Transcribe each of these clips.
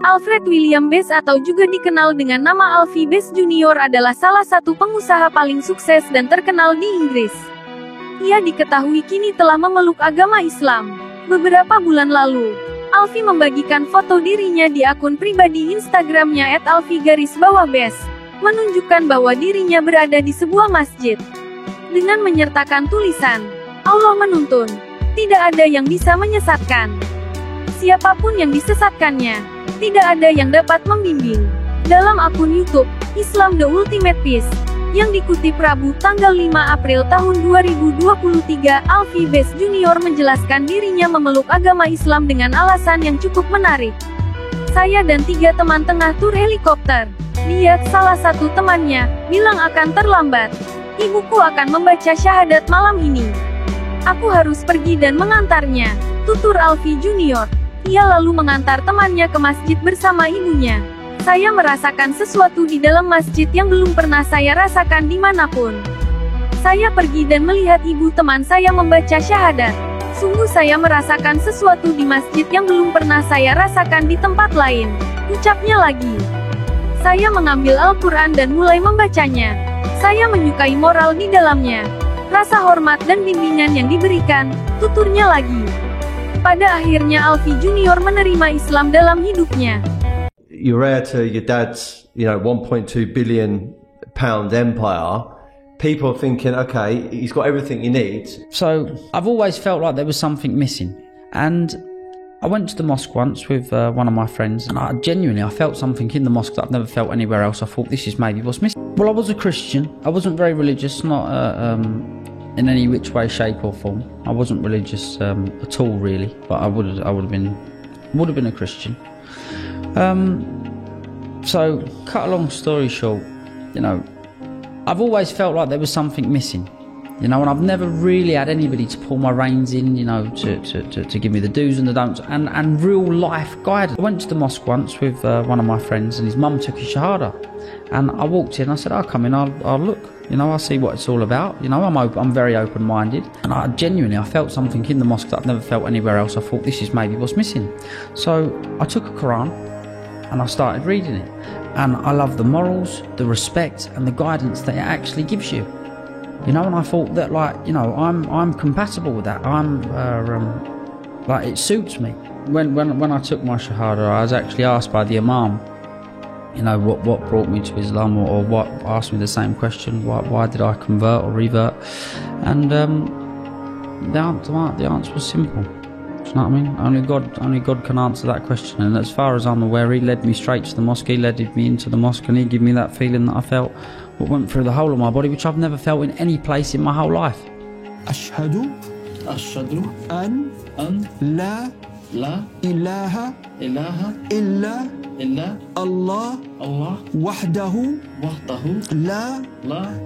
Alfred William Best atau juga dikenal dengan nama Alfie Best Junior adalah salah satu pengusaha paling sukses dan terkenal di Inggris. Ia diketahui kini telah memeluk agama Islam. Beberapa bulan lalu, Alfie membagikan foto dirinya di akun pribadi Instagramnya @alfie_best, menunjukkan bahwa dirinya berada di sebuah masjid. Dengan menyertakan tulisan, Allah menuntun, tidak ada yang bisa menyesatkan. Siapapun yang disesatkannya, tidak ada yang dapat membimbing. Dalam akun YouTube, Islam The Ultimate Peace, yang dikutip Rabu tanggal 5 April tahun 2023, Alfie Best Junior menjelaskan dirinya memeluk agama Islam dengan alasan yang cukup menarik. Saya dan 3 teman tengah tur helikopter. Dia, salah satu temannya, bilang akan terlambat. Ibuku akan membaca syahadat malam ini. Aku harus pergi dan mengantarnya, tutur Alfie Junior. Ia lalu mengantar temannya ke masjid bersama ibunya. Saya merasakan sesuatu di dalam masjid yang belum pernah saya rasakan dimanapun. Saya pergi dan melihat ibu teman saya membaca syahadat. Sungguh saya merasakan sesuatu di masjid yang belum pernah saya rasakan di tempat lain, ucapnya lagi. Saya mengambil Al-Quran dan mulai membacanya. Saya menyukai moral di dalamnya, rasa hormat dan bimbingan yang diberikan, tuturnya lagi. Pada akhirnya Alfie Junior menerima Islam dalam hidupnya. You're heir to your dad's, 1.2 billion pound empire. People are thinking, okay, he's got everything he needs. So I've always felt like there was something missing. And I went to the mosque once with one of my friends, and I felt something in the mosque that I've never felt anywhere else. I thought, this is maybe what's missing. Well, I was a Christian. I wasn't very religious, not in any which way, shape or form. I wasn't religious at all, really, but I would have been a Christian. So, cut a long story short, I've always felt like there was something missing, and I've never really had anybody to pull my reins in, to give me the do's and the don'ts, and real life guidance. I went to the mosque once with one of my friends, and his mum took his shahada, and I walked in, I said, I'll come in, I'll look, I'll see what it's all about. I'm very open-minded, and I felt something in the mosque that I've never felt anywhere else. I thought, this is maybe what's missing. So I took a Quran and I started reading it, and I love the morals, the respect and the guidance that it actually gives you. And I thought that, I'm compatible with that. It suits me. When I took my shahada, I was actually asked by the imam, what brought me to Islam, or what asked me the same question, why did I convert or revert? And the answer was simple. Do you know what I mean? Only God can answer that question. And as far as I'm aware, he led me straight to the mosque. He led me into the mosque, and he gave me that feeling that I felt, what went through the whole of my body, which I've never felt in any place in my whole life. أشهد أن لا إله إلا الله وحده لا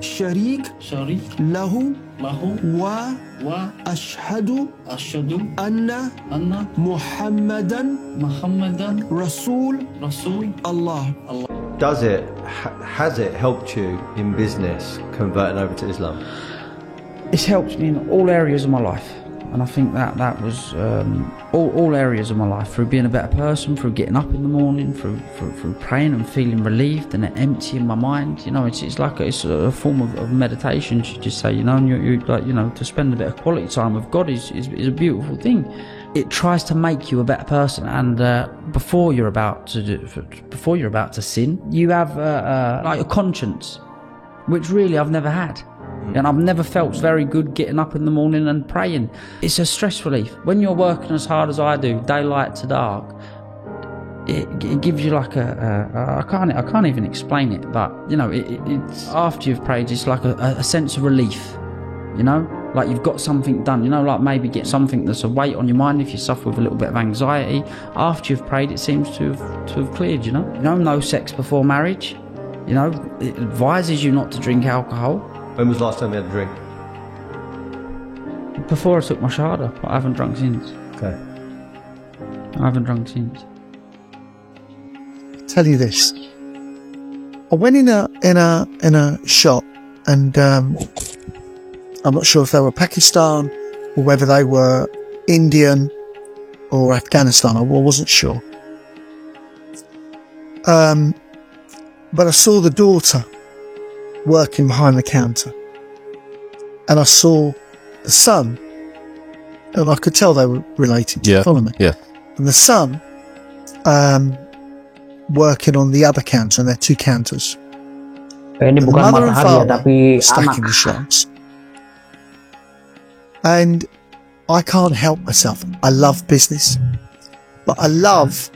شريك له وأشهد أن محمدا رسول الله. Has it helped you in business converting over to Islam? It's helped me in all areas of my life. And I think that was all areas of my life, through being a better person, through getting up in the morning, through praying and feeling relieved and emptying my mind. It's a form of meditation, should you say, and you to spend a bit of quality time with God is a beautiful thing. It tries to make you a better person, and before you're about to sin, you have a conscience, which really I've never had. And I've never felt very good getting up in the morning and praying. It's a stress relief. When you're working as hard as I do, daylight to dark, it gives you like I can't even explain it, but it's after you've prayed, it's like a sense of relief, like you've got something done, like maybe get something that's a weight on your mind if you suffer with a little bit of anxiety. After you've prayed, it seems to have cleared, no sex before marriage, it advises you not to drink alcohol. When was the last time you had a drink? Before I took my shahada, but I haven't drunk since. Okay. I haven't drunk since. I'll tell you this. I went in a shop, and I'm not sure if they were Pakistan or whether they were Indian or Afghanistan. I wasn't sure. But I saw the daughter working behind the counter, and I saw the son, and I could tell they were related. Do you follow me? Yeah. And the son working on the other counter, and there are two counters. Ini The bukan mother and matahari ya, father tapi stacking anak. the shots. And I can't help myself. I love business, but I love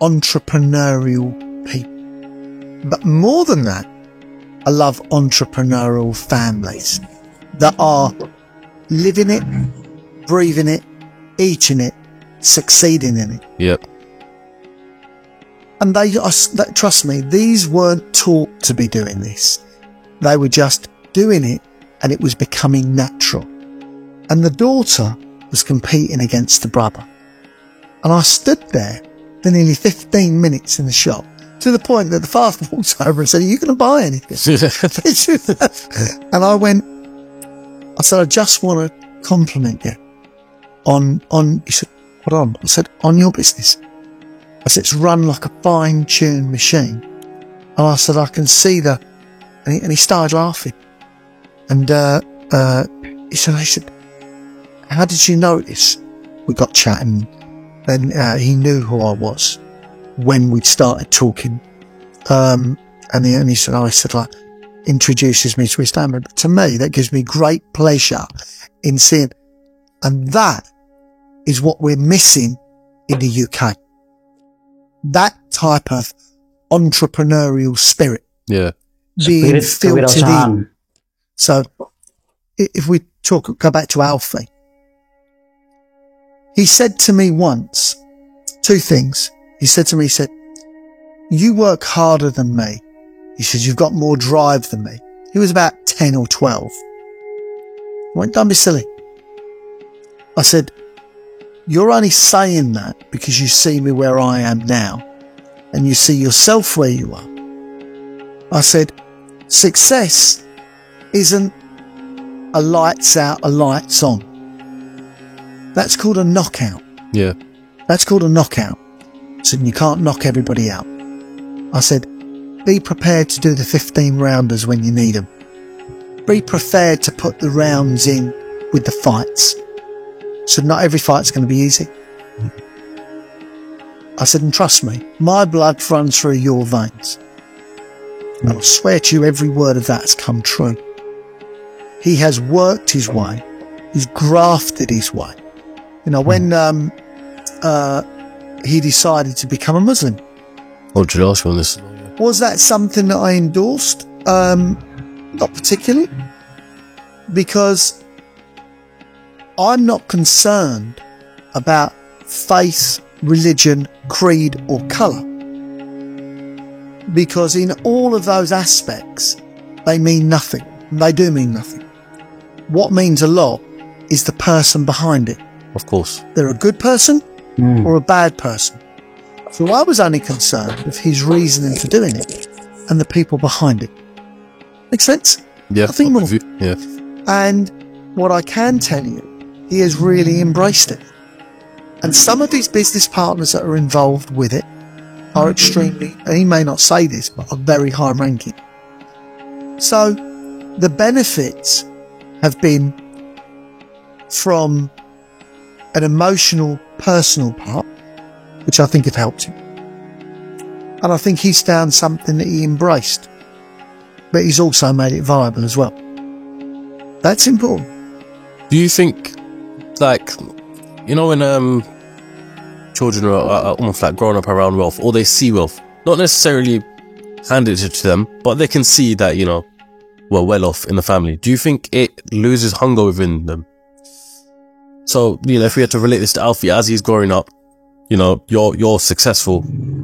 entrepreneurial people. But more than that, I love entrepreneurial families that are living it, breathing it, eating it, succeeding in it. Yep. And trust me, these weren't taught to be doing this. They were just doing it, and it was becoming natural. And the daughter was competing against the brother. And I stood there for nearly 15 minutes in the shop, to the point that the father walked over and said, "Are you going to buy anything?" And I said, "I just want to compliment you on," he said, "What on?" I said, "On your business." I said, "It's run like a fine-tuned machine." And I said, "I can see and he started laughing. And he said, "How did you notice?" We got chatting, and he knew who I was when we started talking. And he said, introduces me to his family. But to me, that gives me great pleasure in seeing, and that is what we're missing in the UK. That type of entrepreneurial spirit. Yeah. Being Spirit filtered in. kewirausahaan. So, if we go back to Alfie, he said to me once, two things. He said to me, "You work harder than me." He said, "You've got more drive than me." He was about 10 or 12. I went, "Don't be silly." I said, "You're only saying that because you see me where I am now, and you see yourself where you are." I said, "Success isn't a lights out, a lights on. That's called a knockout. Yeah. That's called a knockout." I said, "You can't knock everybody out." I said, "Be prepared to do the 15 rounders when you need them. Be prepared to put the rounds in with the fights." So not every fight's going to be easy. I said, "And trust me, my blood runs through your veins." And I swear to you, every word of that has come true. He has worked his way. He's grafted his way. You know, when he decided to become a Muslim, What did you ask me on this? was that something that I endorsed? Not particularly. Because I'm not concerned about faith, religion, creed or colour. Because in all of those aspects, they mean nothing. They do mean nothing. What means a lot is the person behind it. Of course. They're a good person or a bad person. So I was only concerned with his reasoning for doing it and the people behind it. Make sense? Yeah. Nothing more. Yeah. And what I can tell you, he has really embraced it. And some of his business partners that are involved with it are extremely, and he may not say this, but are very high ranking. So the benefits have been from an emotional, personal part, which I think have helped him. And I think he's found something that he embraced, but he's also made it viable as well. That's important. Do you think, like, you know, when children are almost like growing up around wealth, or they see wealth, not necessarily handed it to them, but they can see that, you know, we're well off in the family. Do you think it loses hunger within them? So, you know, if we had to relate this to Alfie as he's growing up, you know, you're successful.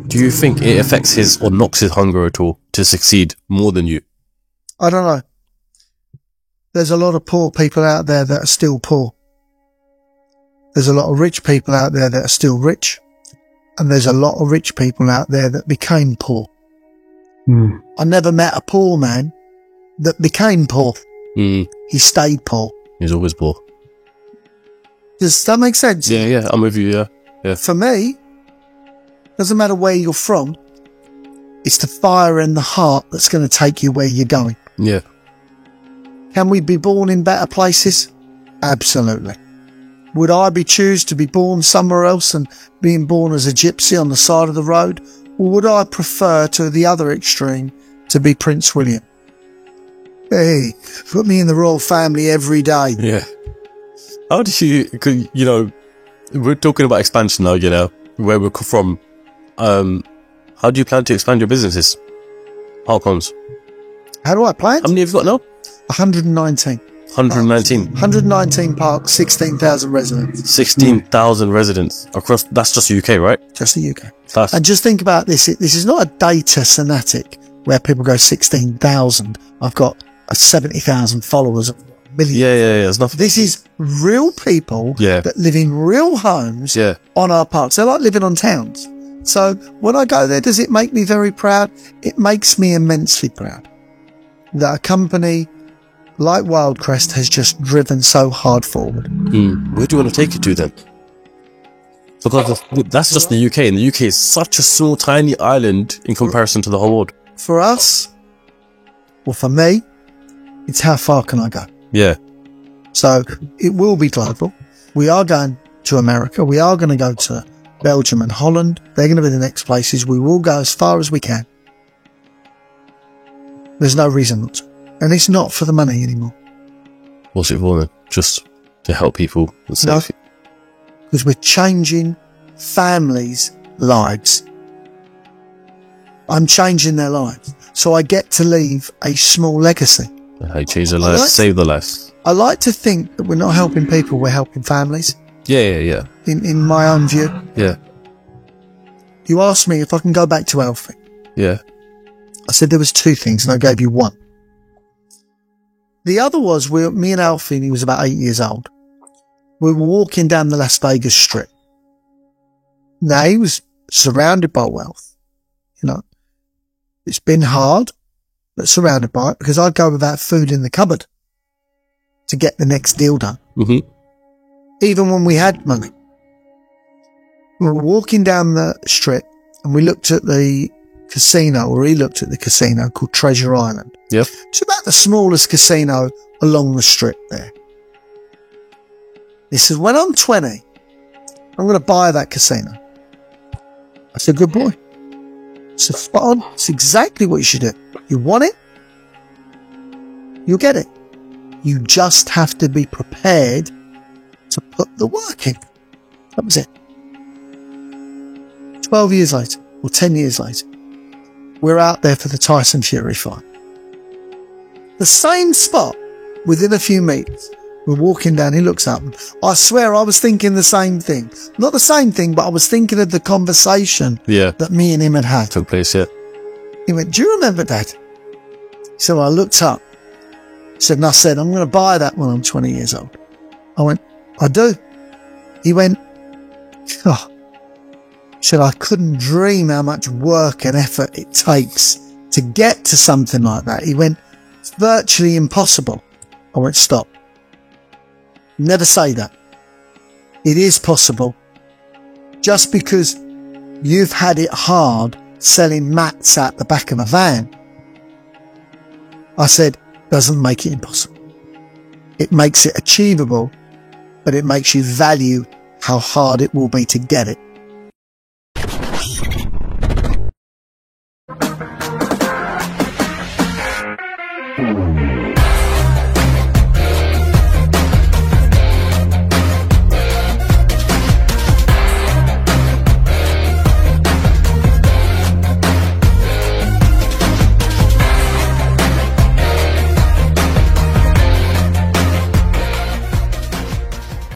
Do you think it affects his or knocks his hunger at all to succeed more than you? I don't know. There's a lot of poor people out there that are still poor. There's a lot of rich people out there that are still rich. And there's a lot of rich people out there that became poor. I never met a poor man that became poor. He stayed poor. He's always poor. Does that make sense? Yeah, I'm with you, yeah. For me, doesn't matter where you're from, It's the fire in the heart that's going to take you where you're going. Yeah. Can we be born in better places? Absolutely. Would I choose to be born somewhere else than being born as a gypsy on the side of the road? Or would I prefer to the other extreme to be Prince William? Hey, put me in the royal family every day. Yeah. How did you, we're talking about expansion now, where we're from. How do you plan to expand your businesses? How comes? How do I plan? How many have you got now? 119. 119. 119 parks, 16,000 residents. 16,000 residents across, that's just the UK, right? Just the UK. That's, And just think about this. This is not a data fanatic where people go 16,000. I've got 70,000 followers. Millions. yeah, it's nothing. This is real people that live in real homes on our parks. They're like living on towns. So when I go there, does it make me very proud? It makes me immensely proud that a company like Wildcrest has just driven so hard forward. Where do you want to take it to then? Because that's just the UK, and the UK is such a small, tiny island in comparison to the whole world. For us, or for me, it's how far can I go? Yeah. So it will be global. We are going to America. We are going to go to Belgium and Holland. They're going to be the next places. We will go as far as we can. There's no reason not to. And it's not for the money anymore. What's it for then? Just to help people? No, because we're changing families' lives. I'm changing their lives. So I get to leave a small legacy. I change their lives, save their lives. I like to think that we're not helping people, we're helping families. Yeah. In my own view. Yeah. You asked me if I can go back to Alfie. Yeah. I said there was two things and I gave you one. The other was me and Alfie, and he was about 8 years old. We were walking down the Las Vegas Strip. Now he was surrounded by wealth. It's been hard, but surrounded by it, because I'd go without food in the cupboard to get the next deal done. Mm-hmm. Even when we had money. We were walking down the strip and we looked at the casino, or he looked at the casino called Treasure Island. Yep. It's about the smallest casino along the strip there. He said, when I'm 20, I'm going to buy that casino. I said, good boy. I said, spot on. It's exactly what you should do. You want it? You'll get it. You just have to be prepared to put the work in. That was it. 12 years later, or 10 years later, we're out there for the Tyson Fury fight. The same spot, within a few meters. We're walking down, he looks up. I swear I was thinking the same thing. Not the same thing, but I was thinking of the conversation that me and him had had. Took place, yeah. He went, do you remember, Dad? So I looked up. He said, and I said, I'm going to buy that when I'm 20 years old. I went, I do. He went, oh. He said, I couldn't dream how much work and effort it takes to get to something like that. He went, it's virtually impossible. I went, stop. Never say that. It is possible. Just because you've had it hard selling mats out the back of a van, I said, doesn't make it impossible. It makes it achievable, but it makes you value how hard it will be to get it.